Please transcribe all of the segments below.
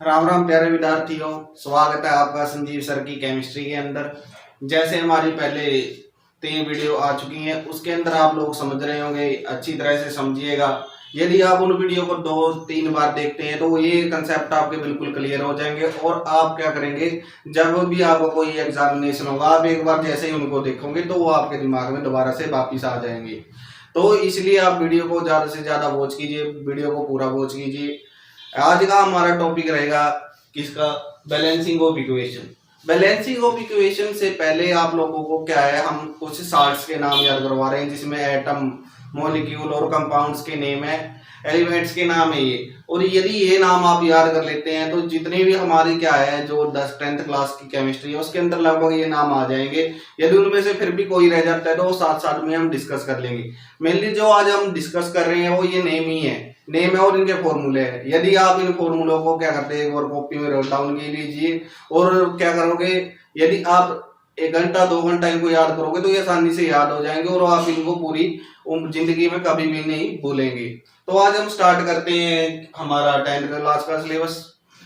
राम राम प्यारे विद्यार्थियों, स्वागत है आपका संजीव सर की केमिस्ट्री के अंदर। जैसे हमारी पहले 3 वीडियो आ चुकी हैं, उसके अंदर आप लोग समझ रहे होंगे, अच्छी तरह से समझिएगा। यदि आप उन वीडियो को 2-3 बार देखते हैं तो ये कंसेप्ट आपके बिल्कुल क्लियर हो जाएंगे और आप क्या करेंगे, जब भी आपको कोई एग्जामिनेशन होगा आप एक बार जैसे ही उनको देखोगे तो वो आपके दिमाग में दोबारा से वापिस आ जाएंगे। तो इसलिए आप वीडियो को ज़्यादा से ज़्यादा वॉच कीजिए, वीडियो को पूरा वॉच कीजिए। आज का हमारा टॉपिक रहेगा किसका, balancing of equation. Balancing of equation से पहले आप लोगों को क्या है, हम कुछ साल्ट्स के नाम याद करवा रहे हैं, जिसमें एटम, मॉलिक्यूल और कंपाउंड्स के नेम है, एलिमेंट्स के नाम है ये। और यदि ये नाम आप याद कर लेते हैं तो जितनी भी हमारी क्या है जो 10th क्लास की केमिस्ट्री है उसके अंदर लगभग ये नाम आ जाएंगे। यदि उनमें से फिर भी कोई रह जाता है तो वो साथ साथ में हम डिस्कस कर लेंगे। मेनली जो आज हम डिस्कस कर रहे हैं वो ये नेम ही है, नेम है और इनके फॉर्मूले हैं। यदि आप इन फॉर्मूलों को क्या करते हैं, एक बार कॉपी में नोट डाउन कर लीजिए और क्या करोगे, यदि आप 1 घंटा 2 घंटा इनको याद करोगे तो ये आसानी से याद हो जाएंगे और आप इनको पूरी जिंदगी में कभी भी नहीं भूलेंगे। तो आज हम स्टार्ट करते हैं हमारा 10th क्लास का सिलेबस,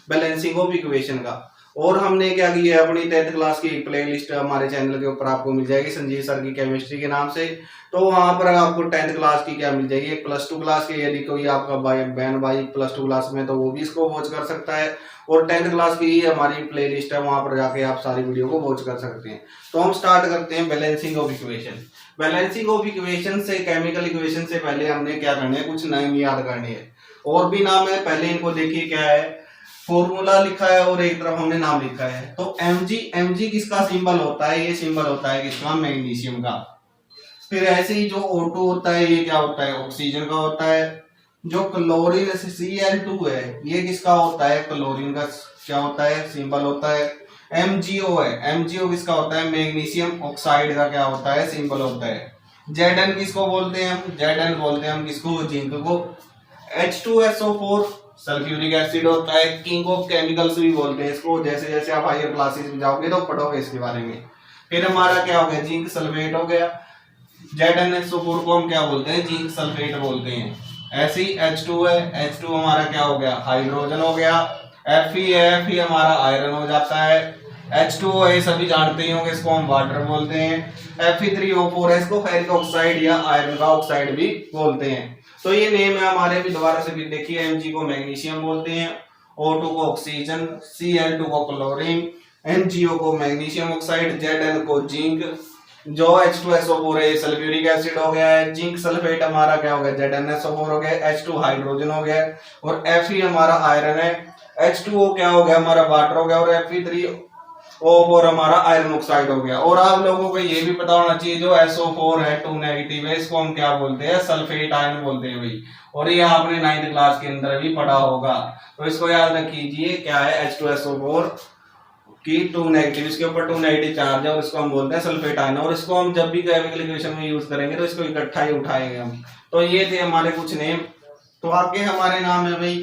बैलेंसिंग ऑफ इक्वेशन का। और हमने क्या किया है, अपनी 10th क्लास की प्ले लिस्ट हमारे चैनल के ऊपर आपको मिल जाएगी, संजीव सर की केमिस्ट्री के नाम से। तो वहां पर आपको 10th क्लास की क्या मिल जाएगी, एक +2 क्लास की, यदि कोई आपका बहन भाई +2 क्लास में तो वो भी इसको वॉच कर सकता है। और 10th क्लास की हमारी प्ले लिस्ट है, वहां पर जाके आप सारी वीडियो को वॉच कर सकते हैं। तो हम स्टार्ट करते हैं balancing of equation. Balancing of equation से, केमिकल इक्वेशन से पहले हमने क्या करना है, कुछ नाम याद करने हैं। और भी नाम है, पहले इनको देखिए क्या है, फॉर्मूला लिखा है और एक तरफ हमने नाम लिखा है। तो Mg किसका सिंबल होता है, ये सिंबल होता है किसका, मैग्नीशियम का। फिर ऐसे ही जो O2 होता है ये क्या होता है, ऑक्सीजन का होता है। जो क्लोरीन Cl2 है ये किसका होता है, क्लोरीन का क्या होता है, सिंबल होता है। MgO है, MgO किसका होता है, मैग्नीशियम ऑक्साइड का क्या होता है, सिंबल होता है। Zn किसको बोलते हैं हम, Zn बोलते हैं हम किसको, जिंक को। H2SO4 सल्फ्यूरिक एसिड होता है, किंग ऑफ केमिकल्स भी बोलते हैं इसको। जैसे जैसे आप हायर क्लासेस में जाओगे तो पढ़ोगे इसके बारे में। फिर हमारा क्या हो गया, जिंक सल्फेट हो गया। ZnSO4 को हम क्या बोलते हैं, जिंक सल्फेट बोलते हैं। ऐसे ही H2 है, H2 हमारा क्या हो गया, हाइड्रोजन हो गया। Fe है, Fe हमारा आयरन हो जाता है। H2O है, सभी जानते ही होंगे, इसको हम वाटर बोलते हैं। Fe3O4 है, इसको फेरिक ऑक्साइड या आयरन का ऑक्साइड भी बोलते हैं। तो ये नेम है हमारे। भी दोबारा से भी देखिए, Mg को मैग्नीशियम बोलते हैं, O2 को ऑक्सीजन, Cl2 को क्लोरीन, MgO को मैग्नीशियम ऑक्साइड, Zn को जिंक। जो H2SO4 है सल्फ्यूरिक एसिड हो गया है। जिंक सल्फेट हमारा क्या हो गया, ZnSO4 हो गया। H2 हाइड्रोजन हो गया और Fe हमारा आयरन है। H2O क्या हो गया, हमारा वाटर हो गया और Fe3O4 हमारा आयरन ऑक्साइड हो गया। और आप लोगों को ये भी पता होना चाहिए, जो SO4 है 2 नेगेटिव है, इसको हम क्या बोलते हैं, सल्फेट आयन बोलते हैं भाई। और ये आपने 9th क्लास के अंदर भी पढ़ा होगा, तो इसको याद रखिए। क्या है, H2SO4 की 2 नेगेटिव, इसके ऊपर 2 नेगेटिव चार्ज है और इसको हम बोलते हैं सल्फेट आयन। और इसको हम जब भी केमिकल इक्वेशन में यूज करेंगे तो इसको इकट्ठा ही उठाएंगे हम। तो ये थे हमारे कुछ नेम। तो आगे हमारे नाम है भाई,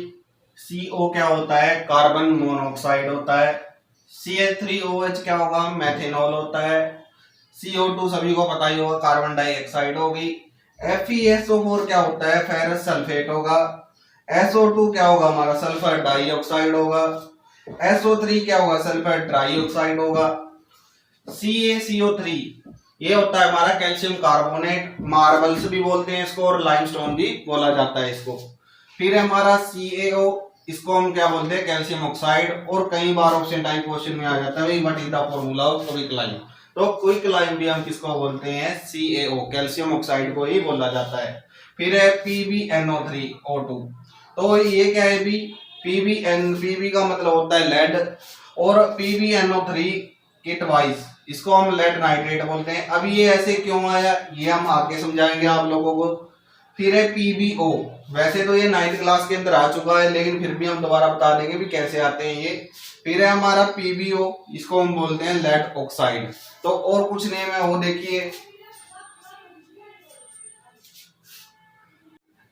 CO क्या होता है, कार्बन मोनोऑक्साइड होता है। CH3OH क्या होगा, मेथेनॉल होता है। CO2 सभी को पता ही होगा, कार्बन डाइऑक्साइड होगी। FeSO4 क्या होता है, फेरस सल्फेट होगा। SO2 क्या होगा, हमारा सल्फर डाइऑक्साइड होगा। SO3 क्या होगा, सल्फर ट्राइऑक्साइड होगा। CaCO3 ये होता है हमारा कैल्शियम कार्बोनेट, मार्बल्स भी बोलते हैं इसको और लाइमस्टोन भी बोला जाता है इसको। फिर हमारा CaO, इसको हम क्या बोलते हैं, कैल्शियम ऑक्साइड। और कई बार ऑप्शन टाइप क्वेश्चन में आ जाता है, what is the formula of quicklime. तो क्विकलाइम भी हम किसको बोलते हैं, CaO, कैल्शियम ऑक्साइड को ही बोला जाता है। फिर है PbNO3O2, तो ये क्या है भी, Pb का मतलब होता है लेड, और PbNO3 के ट्वाइस इसको हम लेड नाइट्रेट बोलते हैं। अब ये ऐसे क्यों आया, ये हम आगे समझाएंगे आप लोगों को। फिर है PbO, वैसे तो ये 9th क्लास के अंदर आ चुका है, लेकिन फिर भी हम दोबारा बता देंगे भी कैसे आते हैं ये। फिर है हमारा PbO, इसको हम बोलते हैं लेड ऑक्साइड। तो और कुछ नेम है वो देखिए।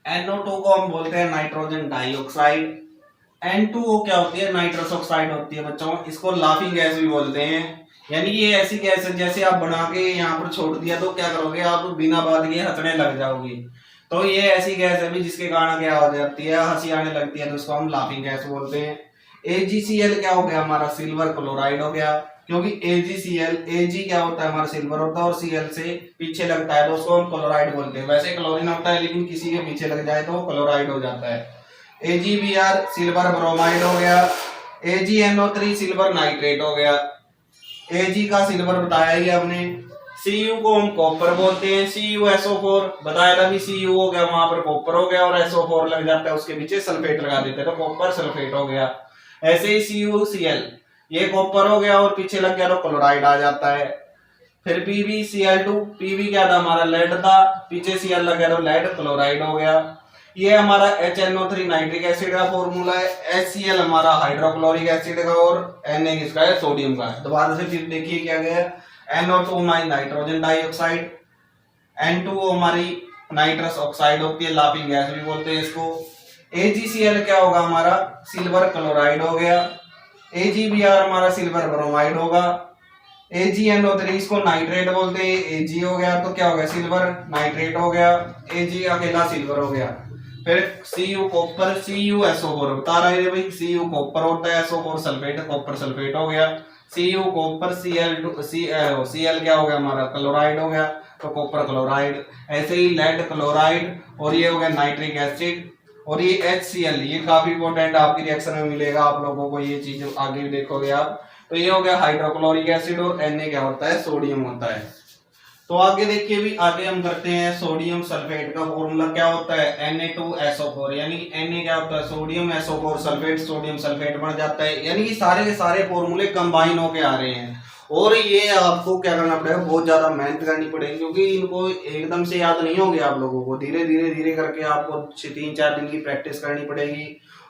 NO2 को हम बोलते हैं नाइट्रोजन डाइऑक्साइड। N2O क्या होती है, नाइट्रस ऑक्साइड होती है बच्चों, इसको लाफिंग गैस भी बोलते हैं। यानी ये ऐसी गैस है, जैसे आप बना के यहाँ पर छोड़ दिया तो क्या करोगे, आप बिना बात के हंसने लग जाओगे। तो ये ऐसी गैस है भी जिसके कारण क्या हो जाती है, हंसी आने लगती है, तो इसको हम लाफिंग गैस बोलते हैं। AgCl क्या हो गया हमारा सिल्वर क्लोराइड हो गया, क्योंकि AgCl Ag क्या होता है हमारा सिल्वर होता है और Cl से पीछे लगता है तो उसको हम क्लोराइड बोलते हैं। वैसे क्लोरीन होता है लेकिन किसी के पीछे लग जाए तो वो क्लोराइड हो जाता है। AgBr सिल्वर ब्रोमाइड हो गया। AgNO3 सिल्वर नाइट्रेट हो गया। Ag का सिल्वर बताया ही हमने। Cu को हम कॉपर बोलते हैं। CuSO4 बताया था भी Cu हो गया वहां पर कॉपर हो गया और SO4 लग जाता है उसके पीछे सल्फेट लगा देते हैं तो कॉपर सल्फेट हो गया। ऐसे ही CuCl ये कॉपर हो गया और पीछे लग गया तो क्लोराइड आ जाता है। फिर PbCl2 Pb क्या था हमारा लेड था, पीछे Cl लग गया तो लेड क्लोराइड हो गया। ये हमारा HNO3 नाइट्रिक एसिड का फॉर्मूला है। HCl हमारा हाइड्रोक्लोरिक एसिड का और Na किसका है सोडियम का है। दोबारा से फिर देखिए क्या गया, NO2 हमारी नाइट्रोजन डाइऑक्साइड, N2O हमारी नाइट्रस ऑक्साइड होती है, लाफिंग गैस भी बोलते हैं इसको। AgCl क्या होगा हमारा सिल्वर क्लोराइड हो गया। AgBr हमारा सिल्वर ब्रोमाइड होगा। AgNO3 इसको नाइट्रेट बोलते हैं, Ag हो गया तो क्या हो गया सिल्वर नाइट्रेट हो गया। Ag अकेला सिल्वर हो गया। फिर Cu कॉपर, CuSO4 बता रहे हैं भाई, Cu कॉपर होता है, SO4 सल्फेट, कॉपर सल्फेट हो गया। Cu कॉपर, Cl क्या हो गया हमारा क्लोराइड हो गया तो कॉपर क्लोराइड। ऐसे ही लेड क्लोराइड और ये हो गया नाइट्रिक एसिड। और ये HCl ये काफी इंपॉर्टेंट आपकी रिएक्शन में मिलेगा आप लोगों को, ये चीज आगे भी देखोगे आप। तो ये हो गया हाइड्रोक्लोरिक एसिड और Na क्या होता है सोडियम होता है। तो आगे देखिए भी, आगे हम करते हैं सोडियम सल्फेट का फॉर्मूला क्या होता है Na2SO4, यानी Na क्या होता है sodium, SO4 sulphate, sodium sulphate बन जाता है। यानी कि सारे के सारे फॉर्मूले कंबाइन होके आ रहे हैं और ये आपको क्या करना पड़ेगा, बहुत ज्यादा मेहनत करनी पड़ेगी क्योंकि इनको एकदम से याद नहीं होंगे आप लोगों को, धीरे धीरे करके आपको 3-4 दिन की प्रैक्टिस करनी पड़ेगी।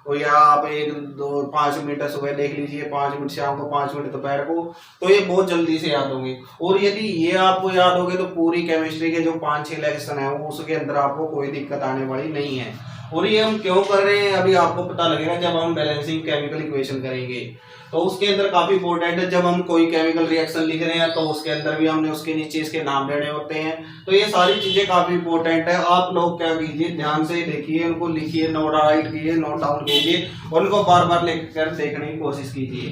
और या आप 1-2-5 मिनट सुबह देख लीजिए, 5 मिनट शाम को, 5 मिनट दोपहर को, तो ये बहुत जल्दी से याद होंगे। और यदि ये आपको याद होगे तो पूरी केमिस्ट्री के जो 5-6 लेक्चर है वो उसके अंदर आपको कोई दिक्कत आने वाली नहीं है। और ये हम क्यों कर रहे हैं अभी आपको पता लगेगा जब हम बैलेंसिंग केमिकल इक्वेशन करेंगे। तो उसके अंदर काफी इंपॉर्टेंट है, जब हम कोई केमिकल रिएक्शन लिख रहे हैं तो उसके अंदर भी हमने उसके नीचे इसके नाम देने होते हैं। तो ये सारी चीजें काफी इंपॉर्टेंट है। आप लोग क्या कीजिए, ध्यान से देखिए, उनको लिखिए, नोट राइट कीजिए, नोट डाउन कीजिए और उनको बार बार लिख कर देखने की कोशिश कीजिए।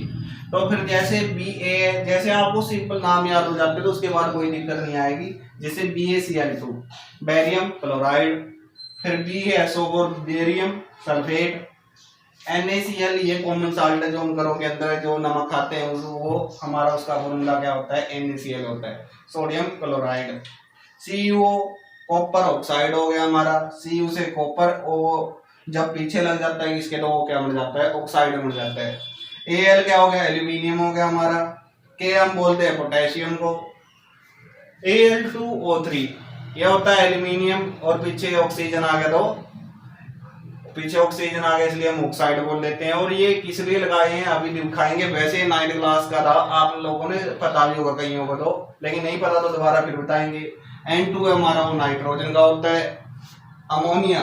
तो फिर जैसे Ba, जैसे आपको सिंपल नाम याद हो जाते तो उसके बाद कोई दिक्कत नहीं आएगी। जैसे BaCl2 बेरियम क्लोराइड, फिर BaSO4 बेरियम सल्फेट, NaCl ये कॉमन साल्ट है जो हम घरों के अंदर जो नमक खाते हैं वो हमारा उसका फॉर्मूला क्या होता है NaCl होता है, sodium chloride. CuO copper oxide हो गया हमारा, Cu से कॉपर, ओ जब पीछे लग जाता है इसके तो वो क्या बन जाता है ऑक्साइड बन जाता है। Al क्या हो गया एल्यूमिनियम हो गया हमारा। K हम बोलते हैं पोटेशियम को। Al2O3 ये होता है एल्यूमिनियम और पीछे ऑक्सीजन आ गया तो पीछे ऑक्सीजन आ गया इसलिए हम ऑक्साइड बोल देते हैं। और ये किस लिए लगाए हैं अभी दिखाएंगे। वैसे 9th क्लास का था, आप लोगों ने पता भी होगा कईयों को तो, लेकिन नहीं पता तो दोबारा फिर बताएंगे। N2 हमारा वो नाइट्रोजन का होता है। Ammonia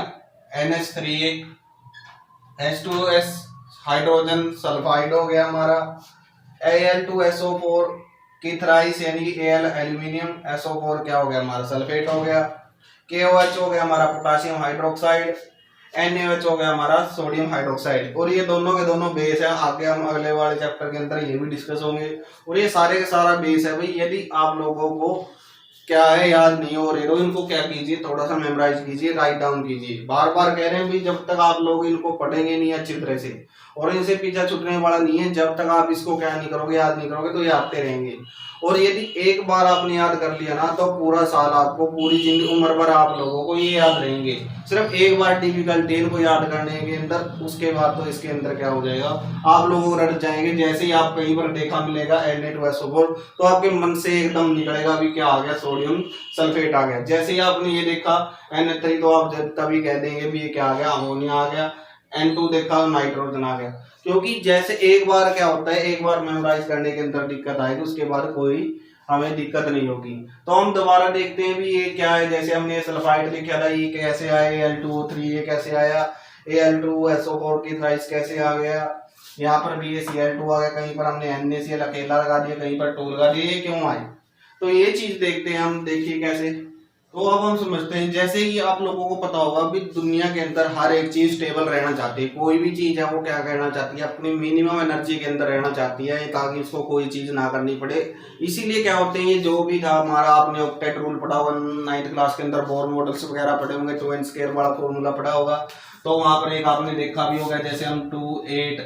NH3 H2S hydrogen sulphide हो गया हमारा। Al2SO4 की थ्राइस यानी कि Al एल्यूमिनियम, SO4 क्या हो गया हमारा सल्फेट हो गया। KOH हो गया हमारा पोटेशियम हाइड्रोक्साइड। NaOH हो गया हमारा सोडियम हाइड्रोक्साइड। और ये दोनों के दोनों बेस है, आगे हम अगले वाले चैप्टर के अंदर ये भी डिस्कस होंगे। और ये सारे के सारा बेस है भाई। यदि आप लोगों को क्या है याद नहीं हो रहे तो इनको क्या कीजिए, थोड़ा सा मेमोराइज कीजिए, राइट डाउन कीजिए। बार बार कह रहे हैं भाई, जब तक आप लोग इनको पढ़ेंगे नहीं अच्छी तरह से और इनसे पीछा छूटने वाला नहीं है, जब तक आप इसको क्या नहीं करोगे, याद नहीं करोगे तो ये आते रहेंगे। और यदि एक बार आपने याद कर लिया ना तो पूरा साल आपको, पूरी जिंदगी उम्र भर आप लोगों को ये याद रहेंगे। सिर्फ एक बार डिफिकल्टी इनको याद करने के अंदर, उसके बाद तो इसके अंदर क्या हो जाएगा, आप लोग रट जाएंगे। जैसे ही आप कहीं पर देखा मिलेगा Na2SO4 तो आपके मन से एकदम निकलेगा भी क्या आ गया, सोडियम सल्फेट आ गया। जैसे ही आपने ये देखा Na3 तो आप तभी कह देंगे भी ये क्या आ गया, अमोनिया आ गया। N2 देखा नाइट्रोजन आ गया। क्योंकि जैसे एक बार क्या होता है, एक बार मेमोराइज करने के अंदर दिक्कत आएगी, उसके बाद कोई हमें दिक्कत नहीं होगी। तो हम दोबारा देखते हैं भी ये क्या है। जैसे हमने सल्फाइड लिखा था, ये कैसे आया, Al2O3 ये कैसे आया, Al2SO4 की थ्राइस कैसे आ गया, यहाँ पर BaCl2 आ गया, कहीं पर हमने NaCl अकेला लगा दिया, कहीं पर 2 लगा दिया, ये क्यों आए। तो ये चीज देखते हैं हम, देखिए कैसे। तो अब हम समझते हैं, जैसे कि आप लोगों को पता होगा भी दुनिया के अंदर हर एक चीज स्टेबल रहना चाहती है। कोई भी चीज है वो क्या करना चाहती है, अपनी मिनिमम एनर्जी के अंदर रहना चाहती है ताकि उसको कोई चीज ना करनी पड़े। इसीलिए क्या होते हैं, ये जो भी था हमारा, आपने ऑक्टेट रूल पढ़ा होगा 9th क्लास के अंदर, बोर मॉडल्स वगैरह पढ़े होंगे, 2n² वाला फॉर्मूला पढ़ा होगा। तो वहां पर एक आपने देखा भी होगा, जैसे हम 2 8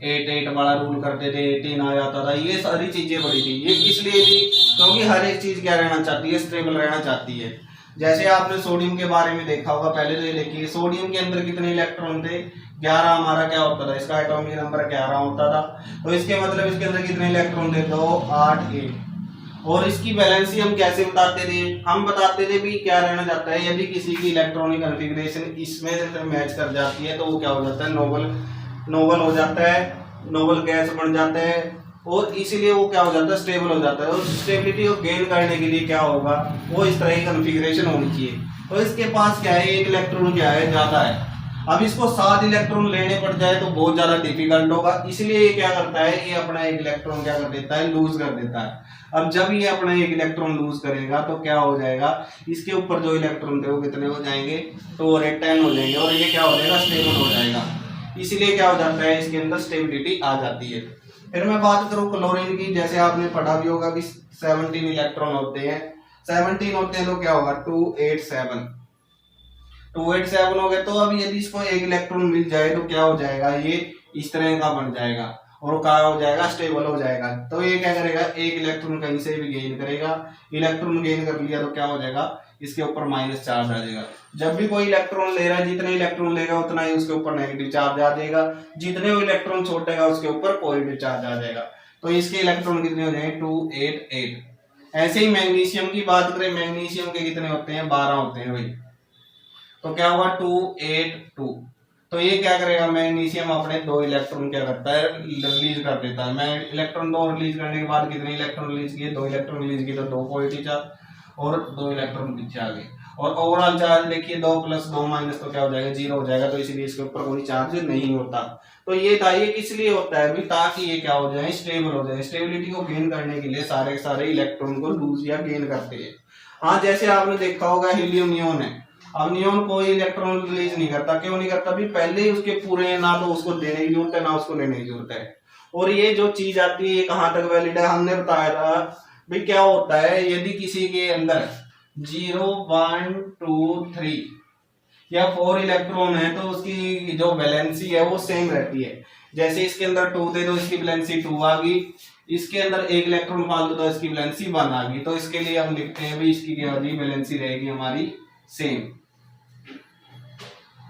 8 8 वाला रूल करते थे, 18 आ जाता था। ये सारी चीजें पड़ी थी। ये इसलिए थी क्योंकि हर एक चीज क्या रहना चाहती है, स्टेबल रहना चाहती है। जैसे आपने सोडियम के बारे में देखा होगा, पहले तो ये देखिए सोडियम के अंदर कितने इलेक्ट्रॉन थे, 11 हमारा क्या होता था, इसका एटॉमिक नंबर 11 होता था। तो इसके मतलब इसके अंदर कितने इलेक्ट्रॉन थे, 2 8 1। और इसकी वैलेंसी हम कैसे बताते थे, हम बताते थे भी क्या रहना चाहता है, यदि किसी की इलेक्ट्रॉनिक कॉन्फ़िगरेशन इसमें से मैच कर जाती है तो वो क्या हो जाता है, नोबल हो जाता है, नोबल गैस बन जाता है। और इसीलिए वो क्या हो जाता है, स्टेबल हो जाता है। और स्टेबिलिटी को गेन करने के लिए क्या होगा, वो इस तरह की कॉन्फ़िगरेशन होनी चाहिए। तो इसके पास क्या है, एक इलेक्ट्रॉन क्या है, ज्यादा है। अब इसको 7 इलेक्ट्रॉन लेने पड़ जाए तो बहुत ज्यादा डिफिकल्ट होगा। इसलिए ये क्या करता है, ये अपना एक इलेक्ट्रॉन क्या कर देता है, लूज कर देता है। अब जब ये अपना एक इलेक्ट्रॉन लूज करेगा तो क्या हो जाएगा, इसके ऊपर जो इलेक्ट्रॉन थे वो कितने हो जाएंगे, तो 10 हो जाएंगे। और ये क्या हो जाएगा, स्टेबल हो जाएगा। इसलिए क्या हो जाता है, इसके अंदर स्टेबिलिटी आ जाती है। फिर मैं बात करूं क्लोरीन की, जैसे आपने पढ़ा भी होगा कि 17 इलेक्ट्रॉन होते हैं। 17 होते हैं तो क्या होगा, 287 हो गए। तो अब यदि इसको एक इलेक्ट्रॉन मिल जाए तो क्या हो जाएगा, ये इस तरह का बन जाएगा और क्या हो जाएगा, स्टेबल हो जाएगा। तो ये क्या करेगा, एक इलेक्ट्रॉन कहीं से भी गेन करेगा। इलेक्ट्रॉन गेन कर लिया तो क्या हो जाएगा, इसके ऊपर माइनस चार्ज आ जाएगा। जब भी कोई इलेक्ट्रॉन ले रहा है, जितने इलेक्ट्रॉन लेगा उतना ही उसके ऊपर नेगेटिव चार्ज आ जाएगा। जितने वो इलेक्ट्रॉन छोड़ेगा उसके ऊपर पॉजिटिव चार्ज आ जाएगा। तो इसके इलेक्ट्रॉन कितने हो जाएंगे, 2 8 8। ऐसे ही मैग्नीशियम की बात करें, मैग्नीशियम के कितने होते हैं, 12 होते हैं भाई। तो क्या होगा, 2 8 2। तो ये क्या करेगा, मैग्नीशियम अपने 2 इलेक्ट्रॉन क्या करता है, रिलीज कर देता है। मैं इलेक्ट्रॉन 2 रिलीज करने के बाद कितने इलेक्ट्रॉन रिलीज किए, 2 इलेक्ट्रॉन रिलीज किए तो 2 पॉजिटिव चार्ज और 2 इलेक्ट्रॉन पीछे आ गए। और ओवरऑल चार्ज देखिए 2 + 2 - तो क्या हो जाएगा, 0 हो जाएगा। तो इसलिए इसके ऊपर कोई चार्ज नहीं होता। तो ये था, ये किस लिए होता है भी, ताकि ये क्या हो जाए, स्टेबल हो जाए। स्टेबिलिटी को गेन करने के लिए सारे सारे इलेक्ट्रॉन को लूज या गेन करते हैं। हाँ, जैसे आपने देखा होगा हीलियम नियॉन है। अब नियॉन कोई इलेक्ट्रॉन रिलीज नहीं करता, क्यों नहीं करता भी, पहले ही उसके पूरे हैं, ना तो उसको देने की जरूरत है ना उसको लेने की जरूरत है। और ये जो चीज आती है ये कहां तक वैलिड है, हमने बताया था भाई क्या होता है, यदि किसी के अंदर 0 1 2 3 या 4 इलेक्ट्रॉन है तो उसकी जो वैलेंसी है वो सेम रहती है। जैसे इसके अंदर 2 थे तो इसकी वैलेंसी 2 आ गई, इसके अंदर एक इलेक्ट्रॉन फालतू तो इसकी वैलेंसी 1 आ गई। तो इसके लिए हम लिखते हैं भी इसकी क्या होगी, वैलेंसी रहेगी हमारी सेम।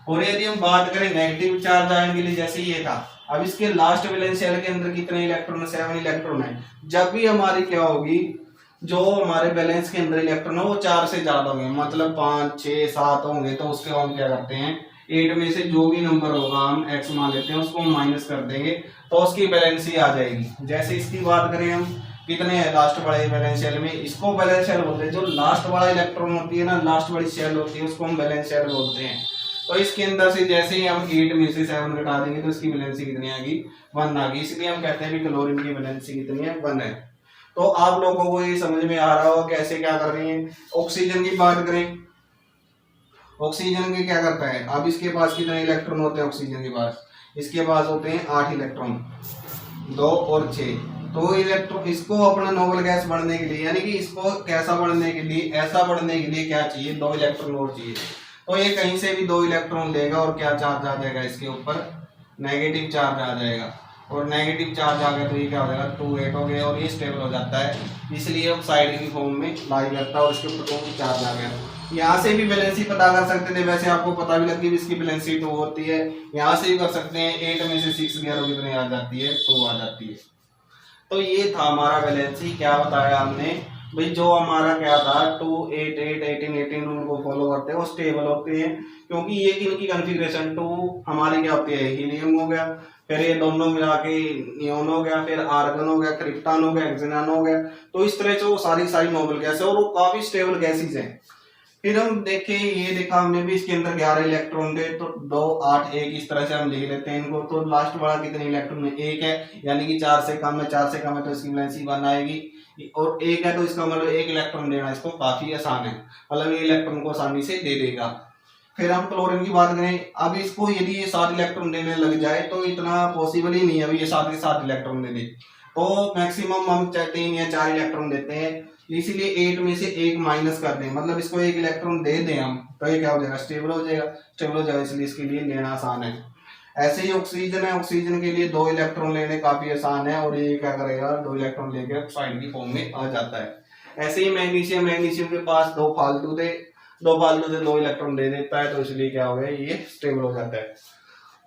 और यदि हम बात करें नेगेटिव चार्ज आयन के लिए, जैसे ये था, अब इसके लास्ट वैलेंस शेल के अंदर कितने इलेक्ट्रॉन है, 7 इलेक्ट्रॉन है। जब भी हमारी क्या होगी, जो हमारे बैलेंस के अंदर इलेक्ट्रॉन है वो 4 से ज्यादा होंगे, मतलब 5 6 7 होंगे, तो उसके हम क्या करते हैं, 8 में से जो भी नंबर होगा हम x मान लेते हैं, उसको माइनस कर देंगे तो उसकी बैलेंसी आ जाएगी। जैसे इसकी बात करें हम, कितने हैं लास्ट वाले बैलेंस शेल में, इसको बैलेंस शेल बोलते हैं। जो लास्ट वाला इलेक्ट्रॉन होती है ना, लास्ट वाली शेल होती है, उसको हम बैलेंस शेल बोलते हैं। तो इसके अंदर से जैसे ही हम 8 में से 7 घटा देंगे तो इसकी वैलेंसी कितनी आ गई, 1 आ गई। इसलिए हम कहते हैं कि क्लोरीन की वैलेंसी कितनी है, 1 है। तो आप लोगों को ये समझ में आ रहा हो कैसे क्या कर रही है। ऑक्सीजन की बात करें, ऑक्सीजन के क्या करता है, अब इसके पास कितने इलेक्ट्रॉन होते हैं ऑक्सीजन के पास, इसके पास होते हैं 8 इलेक्ट्रॉन, 2 और 6। तो इलेक्ट्रॉन इसको अपना नोबल गैस बढ़ने के लिए, यानी कि इसको कैसा बढ़ने के लिए, ऐसा बढ़ने के लिए क्या चाहिए, 2 इलेक्ट्रॉन और चाहिए। तो ये कहीं से भी 2 इलेक्ट्रॉन लेगा और क्या चार्ज आ जाएगा, इसके ऊपर नेगेटिव चार्ज आ जाएगा। और नेगेटिव चार्ज आ गया तो ये क्या हो जाएगा, 2 8 हो गया और ये स्टेबल हो जाता है। इसलिए हम साइड की फॉर्म में लाई करता है और इसके ऊपर 2 चार्ज आ गया। यहाँ से भी बैलेंसी पता कर सकते थे, वैसे आपको पता भी लगी इसकी बैलेंसी 2 होती है। यहाँ से भी कर सकते हैं, 8 में से 6 गया तो कितने आ जाती है, 2 आ जाती है। तो ये था हमारा बैलेंसी। क्या बताया हमने भाई, जो हमारा क्या था 2 8 8 18 18 रूल को फॉलो करते हैं वो स्टेबल होते हैं, क्योंकि ये इनकी कॉन्फ़िगरेशन 2 हमारी क्या होती है, हीलियम हो गया, फिर ये दोनों मिला के नियोन हो गया, फिर आर्गन हो गया, क्रिप्टॉन हो गया, एक्सिनॉन हो गया। तो इस तरह से वो सारी नोबल गैस है और वो काफी स्टेबल गैसेज हैं। फिर हम देखें, ये देखा हमने भी इसके अंदर 11 इलेक्ट्रॉन थे, तो 2 8 1 इस तरह से हम लिख लेते हैं इनको। तो लास्ट वाला कितने इलेक्ट्रॉन में, 1 है, यानी कि 4 से कम है, 4 से कम है तो इसकी वैलेंसी 1 आएगी। और एक है तो इसका मतलब एक इलेक्ट्रॉन देना इसको काफी आसान है, मतलब ये इलेक्ट्रॉन को आसानी से दे देगा। फिर हम क्लोरीन की बात करें, अब इसको यदि ये 7 इलेक्ट्रॉन देने लग जाए तो इतना पॉसिबल ही नहीं है अभी ये 7 के 7 इलेक्ट्रॉन दे दे, तो मैक्सिमम हम 3 या 4 इलेक्ट्रॉन देते हैं, इसीलिए 8 में से एक माइनस कर दें, मतलब इसको एक इलेक्ट्रॉन दे दें हम, तो ये क्या हो जाएगा, स्टेबल हो जाएगा। स्टेबल हो जाएगा इसलिए इसके लिए लेना आसान है। ऐसे ही ऑक्सीजन है, ऑक्सीजन के लिए 2 इलेक्ट्रॉन लेने काफी आसान है और ये क्या करेगा, 2 इलेक्ट्रॉन लेके ऑक्साइड की फॉर्म में आ जाता है। ऐसे ही मैग्नीशियम, मैग्नीशियम के पास 2 फालतू से 2 इलेक्ट्रॉन दे देता है, तो इसलिए क्या हो गया, ये स्टेबल हो जाता है।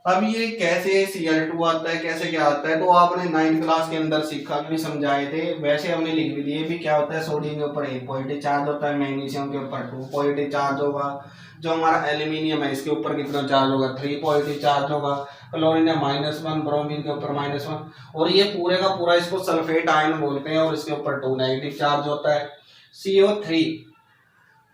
अब ये कैसे Cl2 आता है, कैसे क्या आता है, तो आपने 9th क्लास के अंदर सीखा भी, समझाए थे, वैसे हमने लिख भी दिए भी। क्या होता है, सोडियम के ऊपर 1 पॉजिटिव चार्ज होता है, मैग्नीशियम के ऊपर 2 पॉजिटिव चार्ज होगा, जो हमारा एल्यूमिनियम है इसके ऊपर कितना चार्ज होगा, 3 पॉजिटिव चार्ज होगा, क्लोरीन है -1, ब्रोमीन के ऊपर -1, और ये पूरे का पूरा इसको सल्फेट आयन बोलते हैं और इसके ऊपर 2 नेगेटिव चार्ज होता है। CO3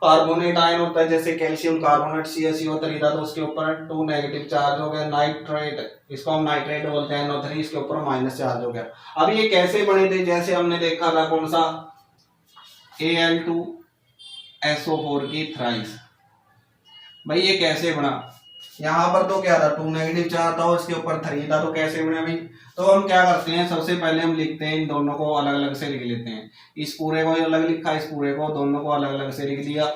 कार्बोनेट आयन होता है, जैसे कैल्शियम कार्बोनेट CaCO3 था तो उसके ऊपर 2 नेगेटिव चार्ज हो गया। नाइट्रेट, इसको हम नाइट्रेट बोलते हैं, NO3, इसके ऊपर माइनस चार्ज हो गया। अब ये कैसे बने थे, जैसे हमने देखा था कौन सा, Al2SO4 की थ्राइस। भाई ये कैसे बना, यहाँ पर तो क्या था, 2 नेगेटिव चार्ज था और इसके ऊपर 3 था, तो कैसे बना भाई, तो हम क्या करते हैं, सबसे पहले हम लिखते हैं, इन दोनों को अलग अलग से लिख लेते हैं। इस पूरे को अलग लिखा, इस पूरे को, दोनों को अलग अलग से लिख दिया।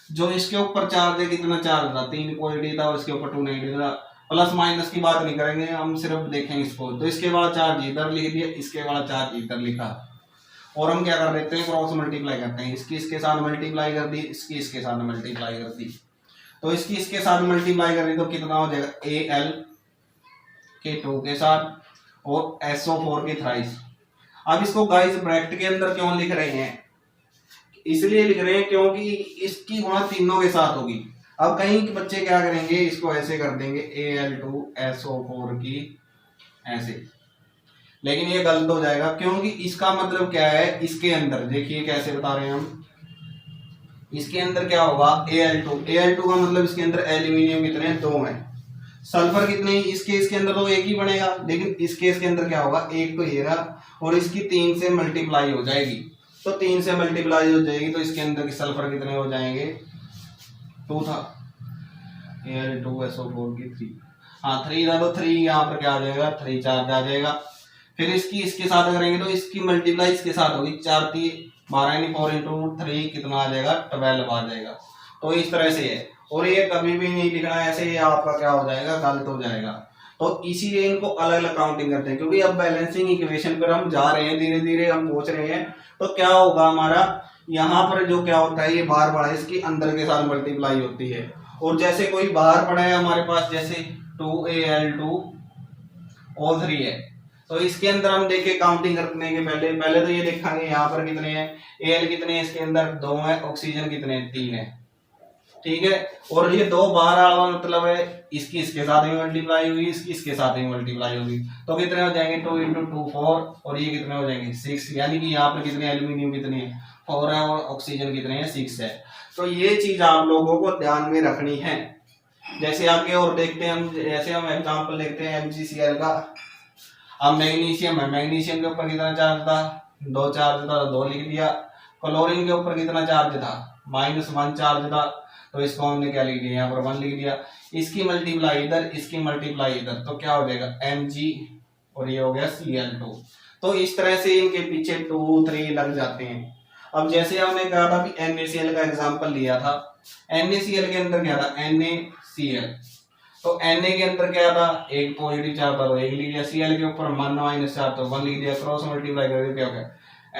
जो इसके ऊपर चार्ज है, कितना चार्ज था, 3 पॉजिटिव था और इसके ऊपर 2 नेगेटिव था। प्लस माइनस की बात नहीं करेंगे, हम सिर्फ देखेंगे इसको, तो इसके बाद चार्ज इधर लिख दिया, इसके बाद चार्ज इधर लिखा, और हम क्या कर देते हैं, क्रॉस मल्टीप्लाई करते हैं, इसकी इसके साथ मल्टीप्लाई कर दी, इसकी इसके साथ मल्टीप्लाई कर दी, तो इसकी इसके साथ मल्टीप्लाई कर दी तो कितना हो जाएगा, Al के 2 के साथ और SO4 के थ्राइस। अब इसको गाइस ब्रैकेट के अंदर क्यों लिख रहे हैं, इसलिए लिख रहे हैं क्योंकि इसकी गुणा तीनों के साथ होगी। अब कहीं बच्चे क्या करेंगे, इसको ऐसे कर देंगे, Al2SO4 की ऐसे, लेकिन ये गलत हो जाएगा, क्योंकि इसका मतलब क्या है, इसके अंदर देखिए कैसे बता रहे हैं हम, इसके अंदर क्या होगा, Al2 का मतलब इसके अंदर एल्यूमिनियम कितने हैं, 2 है, सल्फर कितने, इसके अंदर तो एक ही बनेगा, लेकिन इसके अंदर क्या होगा, एक तो ये रहा, और इसकी 3 से मल्टीप्लाई हो जाएगी, तो 3 से मल्टीप्लाई हो जाएगी, तो इसके अंदर के सल्फर कितने हो जाएंगे, 2 था, Al2SO4 की 3, हाँ 3 था, तो 3 यहाँ पर क्या आ जाएगा, 3 चार्ज आ जाएगा। फिर इसकी इसके साथ करेंगे तो इसकी मल्टीप्लाई इसके साथ होगी, 4 3 12 यानी 4 × 3 कितना आ जाएगा, 12 आ जाएगा। तो इस तरह से है, और ये कभी भी नहीं लिखना है ऐसे, ये आपका क्या हो जाएगा, गलत हो जाएगा। तो इसीलिए इनको अलग अलग काउंटिंग करते हैं, क्योंकि अब बैलेंसिंग इक्वेशन पर हम जा रहे हैं, धीरे धीरे हम पहुंच रहे हैं, तो क्या होगा हमारा, यहाँ पर जो क्या होता है, ये बाहर पड़ा है, इसकी अंदर के साथ मल्टीप्लाई होती है, और जैसे कोई बाहर पड़ा है हमारे पास, जैसे 2Al2O3 है, तो इसके अंदर हम देखे काउंटिंग करने के पहले तो ये देखेंगे यहाँ पर कितने हैं, Al कितने हैं, इसके अंदर 2 है, ऑक्सीजन कितने हैं, 3 है, ठीक है, और ये 2 बाहर आ रहा मतलब है, इसकी इसके साथ ही मल्टीप्लाई होगी, इसकी इसके साथ ही मल्टीप्लाई होगी, तो कितने हो जाएंगे, 2 × 2 4, और ये कितने हो जाएंगे, 6, यानी कि यहाँ पर कितने, एल्यूमिनियम कितने हैं, 4 है, और ऑक्सीजन कितने हैं, 6 है। तो ये चीज आप लोगों को ध्यान में रखनी है। जैसे आगे और देखते हैं हम, जैसे हम एग्जाम्पल देखते हैं MgCl का। अब मैग्नीशियम है, मैग्नीशियम के ऊपर कितना चार्ज था, 2 चार्ज था, 2 लिख दिया। क्लोरीन के ऊपर कितना चार्ज था, -1 चार्ज था, तो इसको हमने क्या लिख दिया, यहाँ पर 1 लिख दिया। इसकी मल्टीप्लाई इधर, इसकी मल्टीप्लाई इधर, तो क्या हो जाएगा, Mg, और ये हो गया Cl2। तो इस तरह से इनके पीछे 2 3 लग जाते हैं। अब जैसे हमने कहा था कि NaCl का एग्जांपल लिया था, NaCl के अंदर क्या था, NaCl, तो Na के अंदर क्या था, एक पॉजिटिव चार्ज था तो 1 लिख दिया, Cl के ऊपर -1 चार्ज तो 1 लिख दिया, क्रॉस मल्टीप्लाई करके क्या हो गया,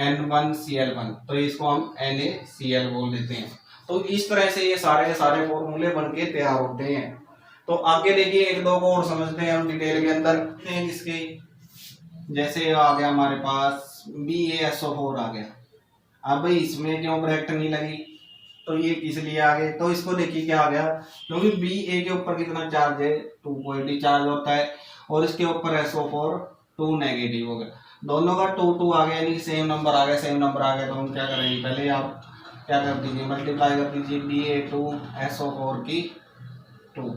N1Cl1, तो इसको हम NaCl बोल देते हैं। तो इस तरह से ये सारे के सारे फॉर्मूले बनके तैयार होते हैं। तो आगे देखिए 1 2 को और समझते हैं हम डिटेल के अंदर, इसके जैसे आ गया हमारे पास BaSO4 आ गया। अब भाई इसमें क्यों ब्रैकेट नहीं लगी, तो ये किस लिए आ गए, तो इसको देखिए क्या आ गया, क्योंकि Ba के ऊपर कितना चार्ज है, 2 पॉजिटिव चार्ज होता है, और इसके ऊपर SO4 2 नेगेटिव हो गया, दोनों का 2 2 आ गया, यानी सेम नंबर आ गया, सेम नंबर आ गया, तो हम क्या करेंगे, पहले आप क्या कर दीजिए, मल्टीप्लाई कर दीजिए, Ba2SO4 की 2,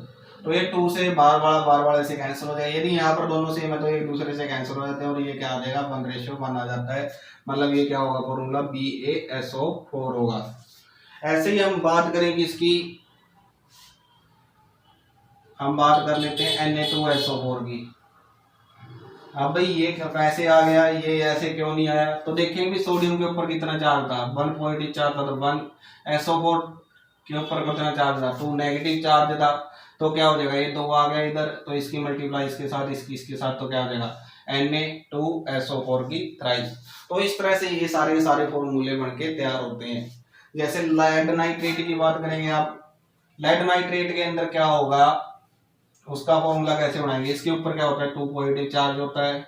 तो ये 2 से बार बार ऐसे कैंसिल हो जाए। यदि यहाँ पर दोनों सेम है तो एक दूसरे से कैंसिल हो जाते हैं और ये क्या आ जाएगा 1:1 आ जाता है। मतलब ये क्या होगा फॉर्मूला BaSO4 होगा। ऐसे ही हम बात करेंगे इसकी, हम बात कर लेते हैं Na2SO4 की। अब भाई ये कैसे आ गया, ये ऐसे क्यों नहीं आया, तो देखेंगे सोडियम के ऊपर कितना चार्ज था 1 चार्ज था, तो 1SO4 के ऊपर कितना चार्ज था 2 नेगेटिव चार्ज था। तो क्या हो जाएगा ये 2 आ गया इधर, तो इसकी मल्टीप्लाई इसके साथ इसके साथ, तो क्या हो जाएगा Na2SO4 की थ्राइस। तो इस तरह से ये सारे फॉर्मूले बन के तैयार होते हैं। जैसे लेड नाइट्रेट की बात करेंगे आप, लेड नाइट्रेट के अंदर क्या होगा, उसका फॉर्मूला कैसे बनाएंगे, इसके ऊपर क्या होता है 2 पॉजिटिव चार्ज होता है